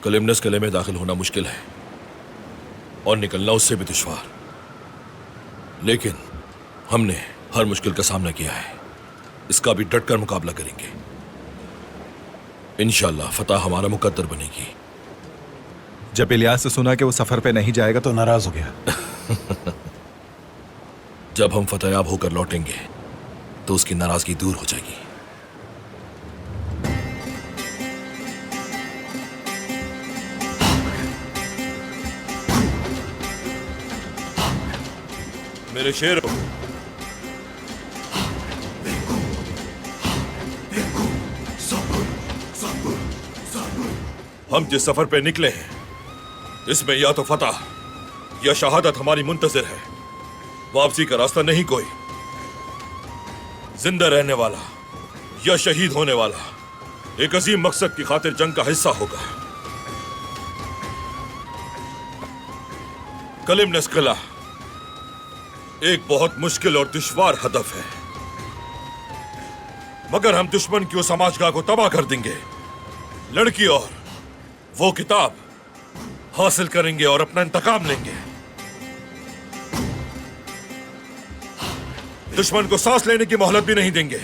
कलिमनस किले में दाखिल होना मुश्किल है और निकलना उससे भी दुश्वार, लेकिन हमने हर मुश्किल का सामना किया है। इसका भी डटकर मुकाबला करेंगे। इंशाअल्लाह फतह हमारा मुकद्दर बनेगी। जब इलियास से सुना कि वो सफर पे नहीं जाएगा तो नाराज हो गया। जब हम फतेहयाब होकर लौटेंगे तो उसकी नाराजगी दूर हो जाएगी। मेरे शेरों, हम जिस सफर पे निकले हैं इसमें या तो फतह या शहादत हमारी मुंतजिर है। वापसी का रास्ता नहीं कोई। जिंदा रहने वाला या शहीद होने वाला एक अजीम मकसद की खातिर जंग का हिस्सा होगा। कलिमनस किला एक बहुत मुश्किल और दुश्वार हदफ है, मगर हम दुश्मन की उस समाजगाह को तबाह कर देंगे। लड़की और वो किताब हासिल करेंगे और अपना इंतकाम लेंगे। दुश्मन को सांस लेने की मोहलत भी नहीं देंगे।